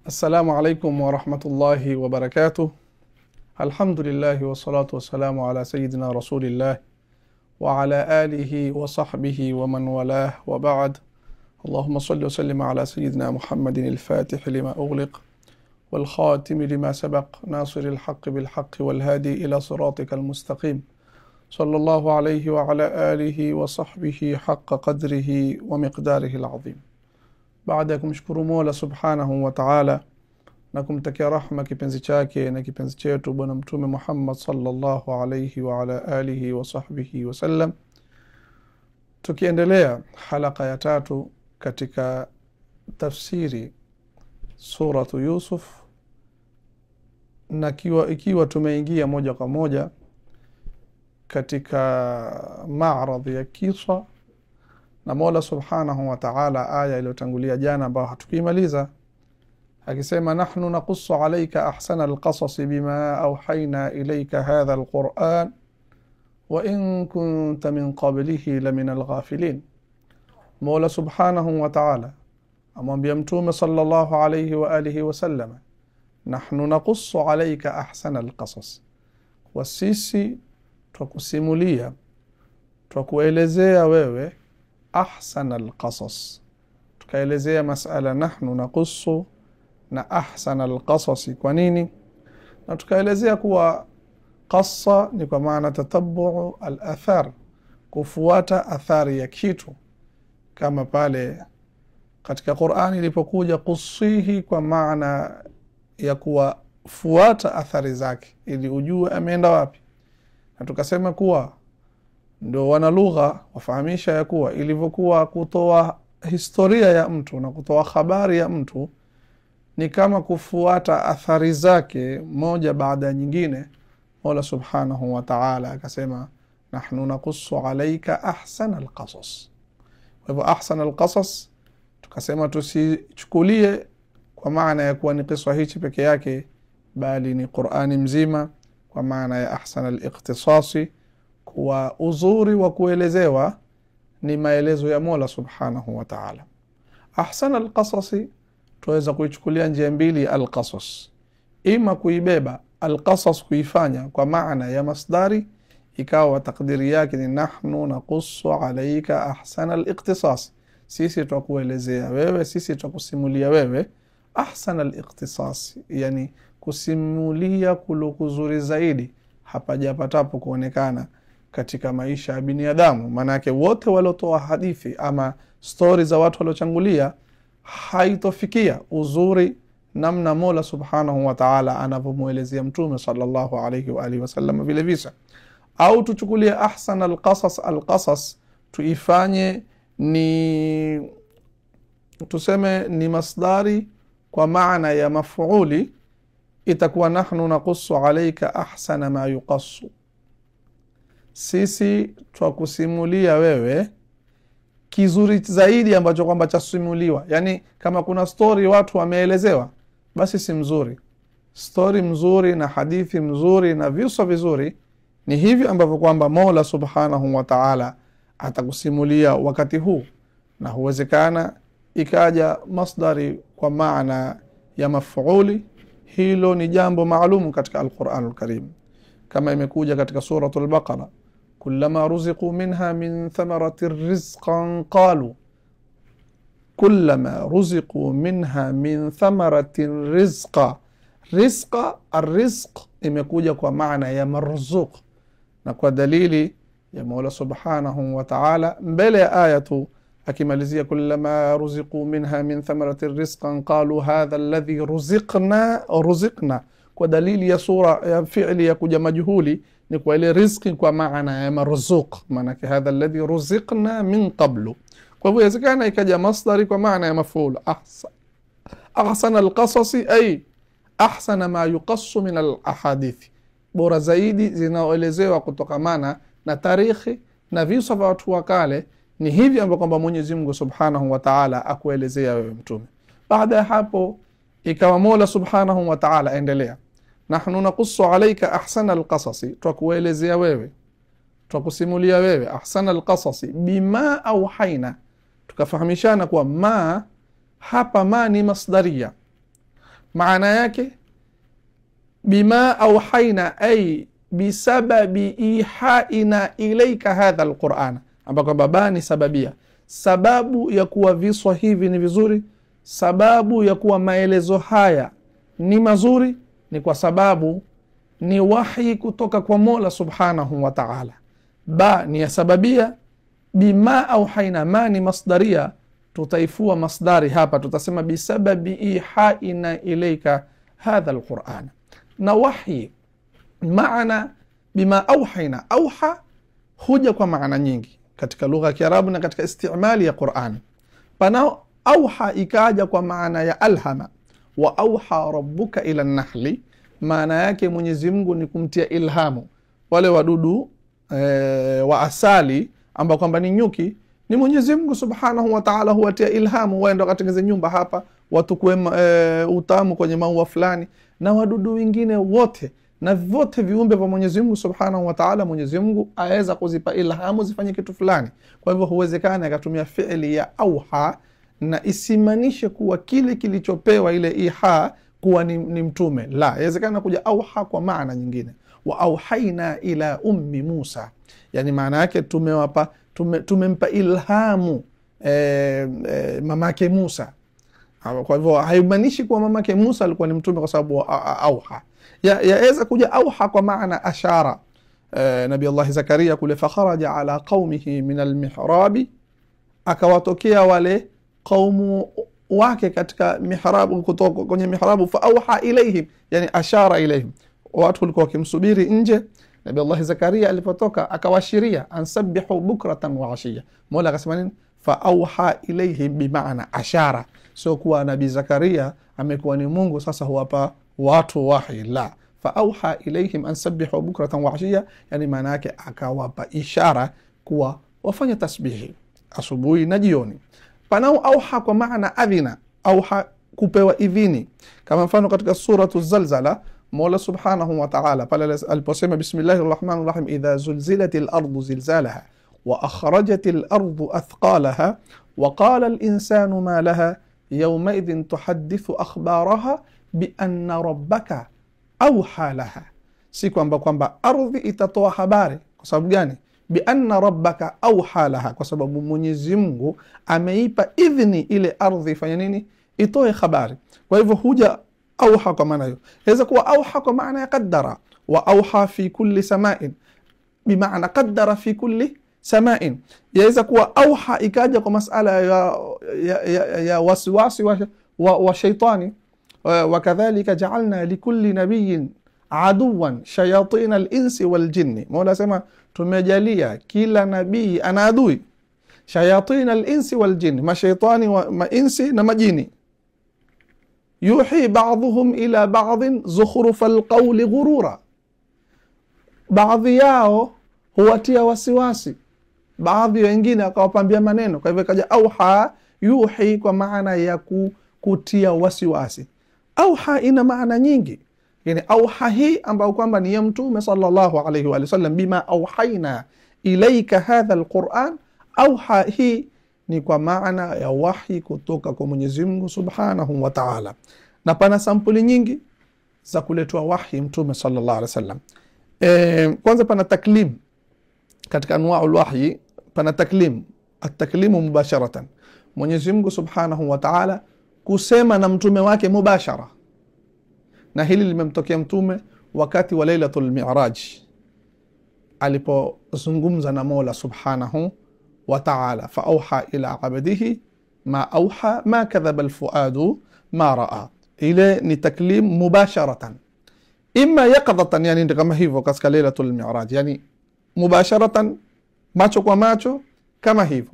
السلام عليكم ورحمة الله وبركاته. الحمد لله والصلاة والسلام على سيدنا رسول الله وعلى آله وصحبه ومن والاه وبعد. اللهم صل وسلم على سيدنا محمد الفاتح لما أغلق والخاتم لما سبق ناصر الحق بالحق والهادي إلى صراطك المستقيم، صلى الله عليه وعلى آله وصحبه حق قدره ومقداره العظيم. Baada ya kumshukuru Mola Subhanahu wa Ta'ala na kumtakia rahma kipenzi chake na kipenzi chetu bwana mtume Muhammad sallallahu alayhi wa ala alihi wa sahbihi wa sallam, tukiendelea halaka ya 3 katika tafsiri suratu Yusuf, na ikiwa tumeingia moja kwa moja katika maaradhi ya kisa na Mola Subhanahu wa Ta'ala, aya iliyotangulia jana ambayo hatukuimaliza, akisema nahnu naqussu alayka ahsana alqasas bima awhayna ilayka hadha alquran wa in kunta min qablihi lamin alghafilin. Mola Subhanahu wa Ta'ala amwambia mtume sallallahu alayhi wa alihi wa sallam, nahnu naqussu alayka ahsana alqasas, wa sisi twakusimulia twakuelezea wewe ahsana alqasas. Tukaelezea masala nahnu naqussu na ahsana alqasas kwa nini, na tukaelezea kuwa qassa ni kwa maana tatabbu alathar, kufuata athari ya kitu, kama pale katika Qur'ani ilipokuja qussihi kwa maana ya kufuata athari zake ili ujue ameenda wapi. Na tukasema kuwa ndio wana lugha wafahamisha ya kuwa ilivyokuwa kutoa historia ya mtu na kutoa habari ya mtu ni kama kufuata athari zake moja baada ya nyingine. Mola Subhanahu wa Ta'ala akasema nahnu naqussu alayka ahsana alqasas. Kwa hivyo ahsana alqasas tukasema tusichukulie kwa maana ya kuwa ni kisa hichi peke yake, bali ni Qur'ani mzima kwa maana ya ahsana aliqtisasi, kwa uzuri wa kuelezewa ni maelezo ya Mola Subhanahu wa Ta'ala. Ahsana alqasasi tuweza kuichukulia njia mbili alqasas, ima kuibeba alqasas kuifanya kwa maana ya masdari, ikawa takdiri yake ni nahnu naqussu alayka ahsana aliqtisas, sisi twakuelezea wewe, sisi twakusimulia wewe ahsana aliqtisas, yani kusimulia kulokuzuri zaidi hapajapatapo kuonekana katika maisha ya binadamu. Maana yake wote waliotoa hadithi ama story za watu waliochangulia haitofikia uzuri namna Mola Subhanahu wa Ta'ala anavyomuelezea mtume sallallahu alayhi wa alihi wasallam vile visa. Au tuchukulie ahsan alqasas tuifanye ni tuseme ni masdari kwa maana ya mafuuli, itakuwa nahnu naqussu alayka ahsana ma yuqassu, sisi twakusimulia wewe kizuri zaidi ambacho kwamba chasimuliwa. Yani kama kuna story watu wameelezewa, basi si mzuri. Story mzuri na hadithi mzuri na visa vizuri ni hivi ambavyo kwamba Mola Subhanahu wa Ta'ala atakusimulia wakati huu, na huwezekana ikaja masdari kwa maana ya mafuuli. Hilo ni jambo maalumu katika Al-Qur'an Al-Karim, kama imekuja katika suratul Baqara, kullama ruziqu minha min thamarati rizqan qalu, kullama ruziqu minha min thamarati rizqa. Rizqa, arrizq imekuja kwa maana ya marzuq, na kwa dalili ya Mola Subhanahu wa Ta'ala mbele ya ayatu akimalizia kullama ruziqu minha min thamarati rizqan qalu hadha alladhi ruziqna, kwa dalili ya sura ya fi'li ya kuja majhuli ni kwa ile rizqi kwa maana ya marzuq, maana hadha alladhi ruziqna min qablu. Kwa hivyo inawezekana ikaja masdari kwa maana ya maf'ul. Ahsana alqasasi ay ahsana ma yuqassu min alahadithi, bora zaidi zinaoelezewa kutokamana na tarikhi na visa vya watu wa kale. Ni hivi ambavyo kwamba Mwenyezi Mungu Subhanahu wa Ta'ala akuelezea wewe mtume. Baada ya hapo ikawa Mola Subhanahu wa Ta'ala endelea, nahnu naqussu alayka ahsana alqasasi, twakuelezea wewe, twakusimulia wewe ahsana alqasasi bima awhayna. Tukafahamishana kwa ma hapa ma ni masdaria, maana yake bima auhaina ay bisababi ihaina ilaika hadha alquran, ambako baba ni sababia. Sababu ya kuwa viswa hivi ni vizuri, sababu ya kuwa maelezo haya ni mazuri, ni kwa sababu ni wahi kutoka kwa Mola subhanahu wa ta'ala. Ba ni ya sababia, bima auhaina, ma ni masdaria, tutaifua masdari hapa, tutasema bisababi ihaina ilaika hadha alquran. Na wahi maana bima auhaina, auha huja kwa maana nyingi katika lugha ya Kiarabu na katika istimali ya Qur'an. Pana auha ikaja kwa maana ya alhama, wa auha rabbuka ila nahli, maana yake Mwenyezi Mungu ni kumtia ilhamu wale wadudu wa asali ambao kwamba ni nyuki, ni Mwenyezi Mungu subhanahu wa ta'ala huwatia ilhamu, waende wakatengeze nyumba hapa, watukue utamu kwenye maua fulani, na wadudu wengine wote na vote viumbe vya Mwenyezi Mungu subhanahu wa ta'ala, Mwenyezi Mungu aweza kuzipa ilhamu zifanye kitu fulani. Kwa hivyo huwezekana akatumia fi'li ya auha na isimanishe kuwa kile kilichopewa ile iha kuwa ni mtume. La, yawezekana kuja auha kwa maana nyingine. Wa auhaina ila ummi Musa, yani maana yake tumempa ilhamu mamake Musa. Kwa hivyo haimaanishi kuwa mamake Musa alikuwa ni mtume kwa sababu auha. Yaweza kuja auha kwa maana ashara. Nabii Allah Zakaria kule, fakharaja ala qaumihi min almihrabi, akawatokea wale qaumu wake katika mihrabu, kutoka kwenye mihrabu, fa auha ilaihim, yani ashara ilaihim. Watu walikuwa wakimsubiri nje. Nabii Allah Zakaria alipotoka akawashiria, ansabbihu bukratan wa ashiya. Mola akasema nini? Fa auha ilaihim bimaana ashara. Sio kuwa Nabii Zakaria amekuwa ni Mungu sasa huwapa watu wahi, la. Fa auha ilaihim ansabbihu bukratan wa ashiya, yani maana yake akawapa ishara kuwa wafanye tasbihi asubuhi na jioni. Panao auha kwa maana adhina, auha kupewa idhini, kama mfano katika suratu Zalzala Mola subhanahu wa ta'ala pale aliposema bismillahir rahmanir rahim, idha zulzilatil ardu zilzalaha wa akhrajatil ardu athqalaha wa qala al insanu ma laha yawma idhin tuhaddithu akhbaraha bi anna rabbaka auha laha. Si kwamba ardhi itatoa habari. Kwa sababu gani? Bi anna rabbaka auha laha, kwa sababu Mwenyezi Mungu ameipa idhni ile ardhi ifanye nini? Itoe habari. Kwa hivyo huja auha kwa maana hiyo. Yaweza kuwa auha kwa maana ya qaddara, wa auha fi kulli sama'in, bimaana qaddara fi kulli sama'in. Yaweza kuwa auha ikaja kwa masala ya wasiwasi wa shaitani, wakadhalika ja'alna likulli nabiyyin aduwan shayatin al-insi wal jinni. Mola sema tumejalia kila nabii ana adui, shayatin al-insi wal jinni, mashaitani wa mainsi na majini. Yuhi ba'dhuhum ila ba'dhin zukhruf al-qawli ghurura, baadhi yao huwatia wasiwasi baadhi wengine akawapambia maneno. Kwa hivyo kaja auha, yuhi kwa maana ya kutia wasiwasi. Auha ina maana nyingi, yani auha hii ambayo kwamba ni ya Mtume sallallahu alayhi wa sallam, bima auhaina ilaika hadha alquran. Auha hii ni kwa maana ya wahi kutoka kwa Mwenyezi Mungu subhanahu wa ta'ala. Na pana sampuli nyingi za kuletwa wahi Mtume sallallahu alayhi wa sallam. Kwanza pana taklim katika anwa'ul wahyi, pana taklim, at-taklimu mubasharatan, Mwenyezi Mungu subhanahu wa ta'ala kusema na mtume wake mubashara. Na hili limemtokea mtume wakati wa Lailatul Mi'raj alipozungumza na Mola subhanahu wa ta'ala, fa auha ila abdihi ma auha ma kadhaba alfuadu ma raa. Ile ni taklim mubasharatan, imma yaqdatan, yani ndio kama hivyo katika Lailatul Mi'raj, yani mubasharatan, macho kwa macho kama hivyo,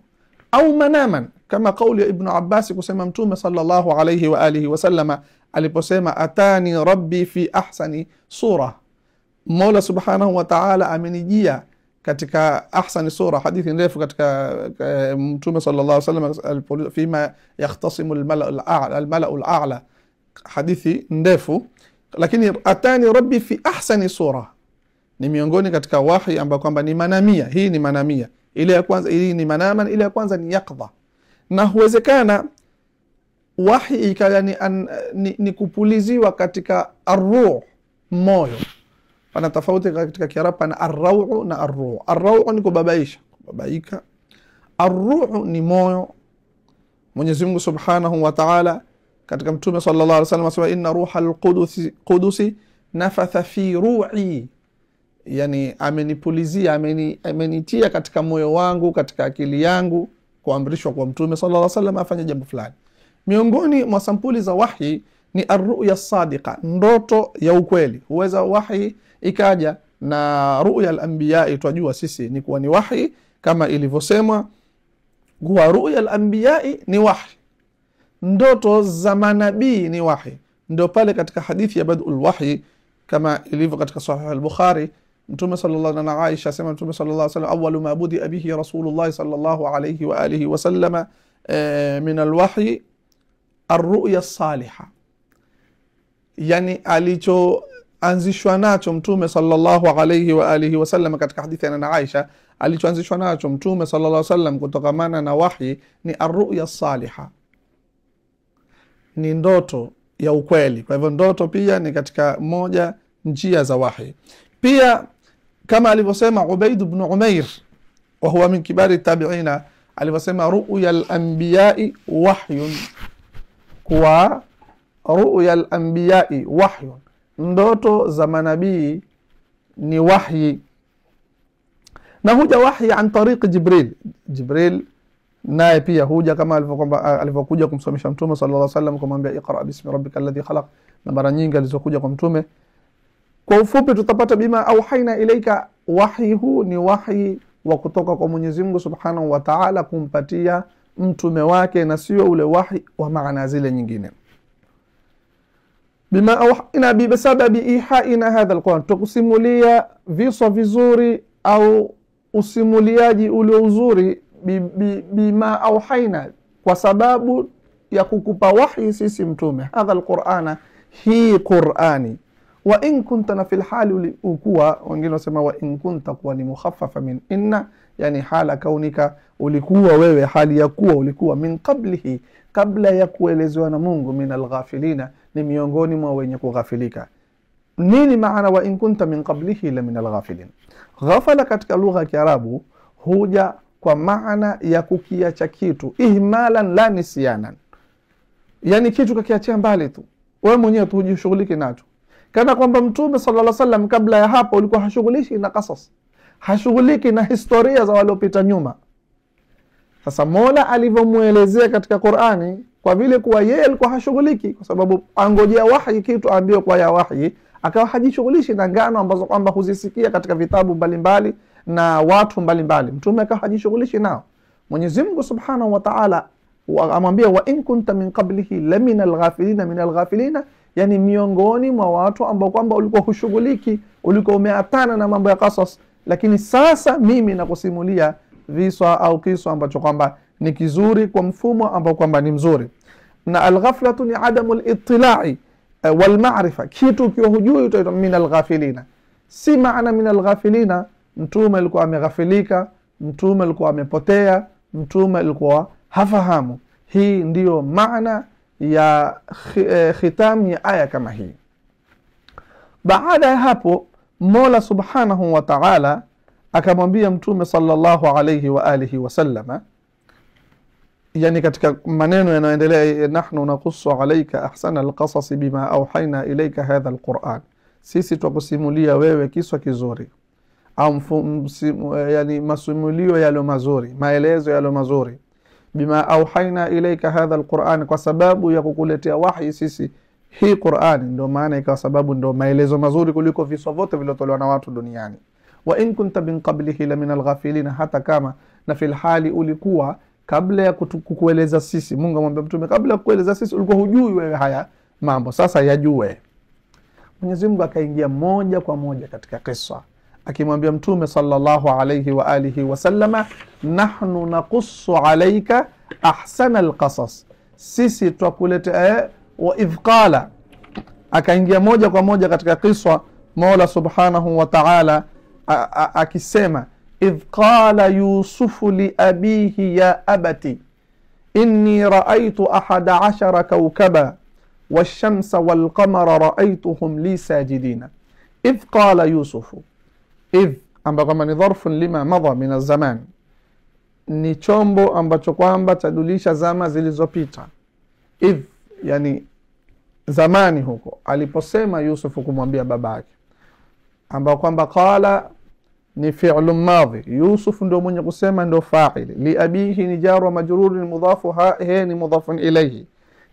au manaman, kama kauli ya Ibn Abbas kusema mtume sallallahu alayhi wa alihi wasallama aliposema atani rabbi fi ahsani sura, Mola subhanahu wa ta'ala amenijia katika ahsani sura. Hadithi ndefu katika mtume sallallahu alayhi wasallam fima yahtasimu al-mala'u al-a'la, hadithi ndefu, lakini atani rabbi fi ahsani sura ni miongoni katika wahi ambao kwamba ni manamia. Hii ni manamia, ile ya kwanza hii ni manaman, ile ya kwanza ni yaqdha. Na huwezekana wahi ikawa ni kupuliziwa katika arruh, moyo. Pana tofauti katika Kiarabu, pana arrau na arruh. Arrau ni kubabaisha, kubabaika. Arruh ni moyo. Mwenyezi Mungu Subhanahu wa Ta'ala katika Mtume sallallahu alaihi wasallam asema inna ruhal qudusi nafatha fi ru'i, yani amenipulizia, amenitia katika moyo wangu, katika akili yangu, kuamrishwa kwa Mtume sallallahu alaihi wasallam afanye jambo fulani. Miongoni mwa sampuli za wahi ni arruya sadiqa, ndoto ya ukweli. Huweza wahi ikaja na ruya al-anbiya, twajua sisi ni kuwa ni wahi, kama ilivyosema kuwa ruya al-anbiya ni wahi, ndoto za manabii ni wahi. Ndio pale katika hadithi ya badul wahi kama ilivyo katika Sahih al-Bukhari, Mtume sallallahu alaihi wasallam, Aisha sema Mtume sallallahu alaihi wasallam, awwalu ma budi bihi Rasulullah sallallahu alaihi wa alihi wa sallama min al-wahyi ar-ru'ya as-salihah, yani alichoanzishwa nacho Mtume sallallahu alaihi wa alihi wa sallam, katika hadithi ya Aisha, alichoanzishwa nacho Mtume sallallahu alaihi wasallam kutokamana na wahi ni ar-ru'ya as-salihah, ni ndoto ya ukweli. Kwa hivyo ndoto pia ni katika moja njia za wahi. Pia kama alivyosema Ubaid ibn Umair wa huwa min kibari tabi'ina, alivyosema ru'ya al-anbiya'i wahyun, kwa ru'ya al-anbiya'i wahyun, ndoto za manabii ni wahyi. Na huja wahyi an tariq Jibril naye pia huja kama alivyokuja kumsomesha Mtume sallallahu alaihi wasallam, kumwambia iqra bismi rabbikal ladhi khalaq, na mara nyingi alizokuja kwa Mtume. Kwa ufupi tutapata bima auhaina ilaika, wahi huu ni wahi wa kutoka kwa Mwenyezi Mungu Subhanahu wa Ta'ala kumpatia mtume wake, na sio ule wahi wa maana zile nyingine. Bima auhaina bisababi ihaina hadha alquran, tukusimulia visa vizuri au usimuliaji ule uzuri, bima auhaina, kwa sababu ya kukupa wahi sisi mtume, hadha alqur'ana, hii Qur'ani. Wa in kunta na fil hali, ulikuwa, wengine wasema wa in kunta kuwa ni mukhaffafa min inna, yani hala kaunika, ulikuwa wewe, hali ya kuwa ulikuwa, min qablihi, kabla ya kuelezewa na Mungu, min alghafilina, ni miongoni mwa wenye kughafilika. Nini maana wa in kunta min qablihi la min alghafilin? Ghafala katika lugha ya Kiarabu huja kwa maana ya kukiacha kitu, ihmalan la nisyanan, yani kitu kakiachia mbali tu, wewe mwenyewe tu hujishughuliki nacho. Kana kwamba Mtume sallallahu alaihi wasallam kabla ya hapo ulikuwa hashughuliki na qasas, hashughuliki na historia za waliopita nyuma. Sasa Mola alivyomuelezea katika Qur'ani, kwa vile kuwa yeye alikuwa hashughuliki, kwa sababu angojea wahi, kitu ambayo kwa ya wahi, akawa hajishughulishi na ngano ambazo kwamba huzisikia katika vitabu mbalimbali na watu mbalimbali, Mtume akawa hajishughulishi nao. Mwenyezi Mungu Subhanahu wa Ta'ala amwambia wa in kunta min qablihi la min alghafilina, yani miongoni mwa watu ambao kwamba ulikuwa hushughuliki, ulikuwa umeatana na mambo ya qasas, lakini sasa mimi nakusimulia visa au kisa ambacho kwamba ni kizuri, kwa mfumo ambao kwamba ni mzuri. Na alghaflatu ni adamu al-ittila'i wal ma'rifa, kitu kiwa hujui utaitwa min alghafilina. Si maana min alghafilina mtume alikuwa ameghafilika, mtume alikuwa amepotea, mtume alikuwa hafahamu. Hii ndiyo maana ya khitam ya aya kama hii. Baada ya hapo Mola Subhanahu wa Ta'ala akamwambia Mtume sallallahu alayhi wa alihi wasallama, yani katika maneno yanayoendelea, nahnu naqussu alayka ahsana alqasas bima awhayna ilayka hadha alquran, sisi tukusimulia wewe kiswa kizuri, au yani masumulio yalo mazuri, maelezo yalo mazuri, bima auhaina ilaika hadha alquran, kwa sababu ya kukuletea wahi sisi hii Qur'an. Ndio maana ikawa sababu, ndio maelezo mazuri kuliko visa vyote vilivyotolewa na watu duniani. Wa in kunta min qablihi la min alghafilin, hata kama na fil hali ulikuwa kabla ya kukueleza sisi. Mungu amwambia Mtume, kabla ya kukueleza sisi ulikuwa hujui wewe haya mambo, sasa yajue. Mwenyezi Mungu akaingia moja kwa moja katika kisa, akimwambia Mtume sallallahu alayhi wa alihi wasallama, nahnu naqussu alayka ahsana alqasas, sisi twakuletea. Wa idh qala, akaingia moja kwa moja katika kisa, Mola Subhanahu wa Ta'ala akisema, idh qala yusufu li abihi ya abati, inni raaitu 11 kaukaba washamsa walqamara raaituhum li sajidina idh qala yusufu. Idh amba kwamba ni dharfun lima madha min az-zaman, ni chombo ambacho kwamba chadulisha zama zilizopita. Idh yani zamani huko aliposema Yusufu kumwambia babake, amba kwamba qala ni fi'l madhi, Yusuf ndio mwenye kusema, ndio fa'il. Li abihi ni jar wa majrur, ni mudhafu, ha ni mudhafun ilayhi.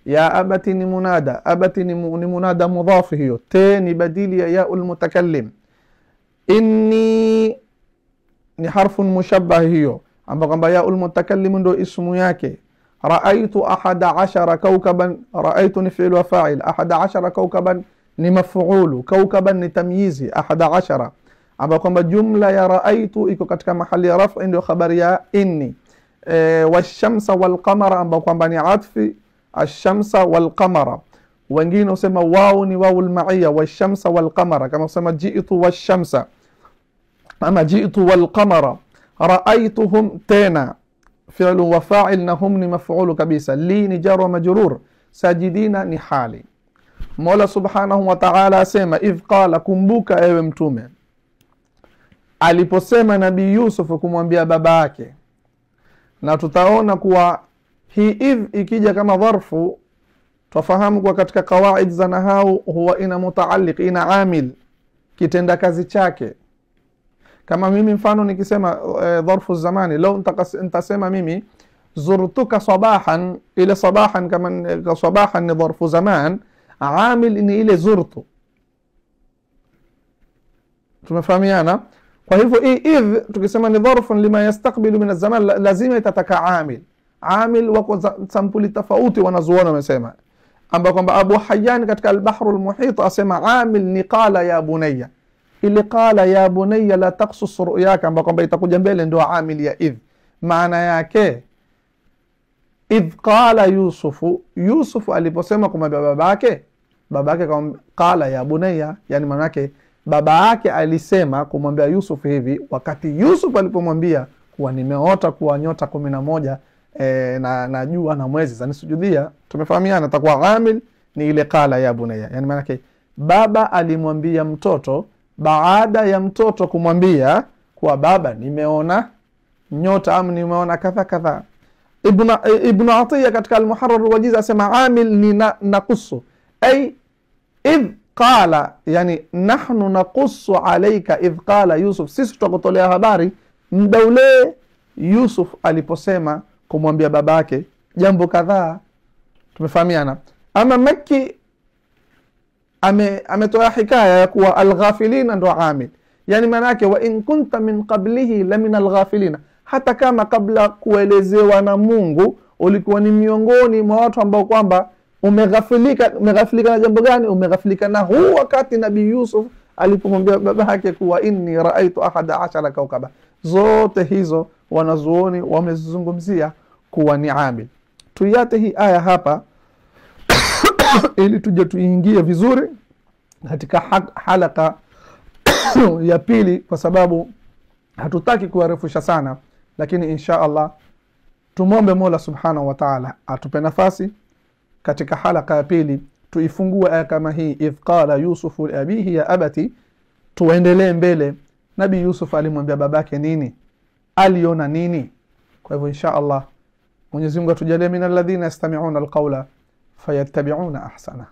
Ya abati ni munada, abati ni munada mudhafu, hiyo te ni badili ya yaul mutakallim. Inni ni harfun mushabbah, hiyo amba kwamba yaul mutakallim ndio ismu yake. Raaitu 11 kawkaban, raaitu ni fi'l wa fa'il, 11 kawkaban ni maf'ulu, kawkaban ni tamyizi 11, amba kwamba jumla ya raaitu iko katika mahali ya raf'i, ndio khabari ya inni. Washamsa walqamara amba kwamba ni atfi ashamsa walqamara. Wengine usema wao ni wao alma'iya, washamsa walqamara, kama usema ji'tu washamsa ama ji'tu walqamara. Raaituhum tena fi'l wa fa'il na hum ni maf'ulu kabisa. Li ni jar wa majrur, sajidina ni hali. Mola subhanahu wa ta'ala asema idh qala, kumbuka ewe mtume aliposema Nabii Yusuf kumwambia baba yake. Na tutaona kuwa hii idh ikija kama dharfu, tufahamu kwa katika kawaid za nahau huwa ina mutaalliq, ina amil, kitenda kazi chake. Kama mimi mfano nikisema dharfu zamani, leo nitasema mimi zurtuka sabahan, ile sabahan kama sabahan ni dharfu zaman, amil ni ile zurtu. Tumefahamiana? Kwa hivyo hii idh tukisema ni dharfun lima yastaqbilu min az-zaman, lazima itataka amil. Amil wako sampuli tofauti wanazuona wamesema, amba kwamba Abu Hayyan katika al-Bahr al-Muhit asema amil ni qala ya bunayya. Ile qala ya bunayya la taqsus ru'yaka, amba kwamba itakuja mbele ndio amil ya idh. Maana yake idh qala Yusuf aliposema kumwambia babake qala ya bunayya, yani maana yake baba yake alisema kumwambia Yusuf hivi wakati Yusuf alipomwambia kuwa nimeota kuwa nyota 11 na jua na mwezi zanisujudia. Tumefahamiana, takuwa amil ni ile qala ya bunayya, yani maana yake baba alimwambia mtoto baada ya mtoto kumwambia kuwa baba nimeona nyota am nimeona kadha kadha. Ibn Atiyya katika al-Muharrar al-Wajiz asema amil ni naqusu, ay idh qala, yani nahnu naqussu alayka idh qala Yusuf, sisi tutakutolea habari muda ule Yusuf aliposema kumwambia babake jambo kadhaa. Tumefahamiana. Ama Makki ametoa hikaya ya kuwa al-ghafilina ndo amil, yani maana yake wa in kunta min qablihi la min al-ghafilina, hata kama kabla kuelezewa na Mungu ulikuwa ni miongoni mwa watu ambao kwamba umeghafilika na jambo gani? Umeghafilika na huu wakati Nabii Yusuf alipomwambia baba yake kuwa inni raaitu 11 kaukaba. Zote hizo wanazuoni wamezungumzia kuwa ni amil. Tuyate hii aya hapa ili tuje tuingie vizuri katika halaka ya pili, kwa sababu hatutaki kuarefusha sana, lakini insha Allah tumombe Mola subhanahu wa ta'ala atupe nafasi katika halaka ya pili tuifungue aya kama hii idh qala Yusufu li abihi ya abati, tuendelee mbele. Nabii Yusuf alimwambia babake nini? Aliona nini? Kwa hivyo insha Allah Mwenyezi Mungu atujalie min alladhina yastami'una alqawla fayattabi'una ahsana.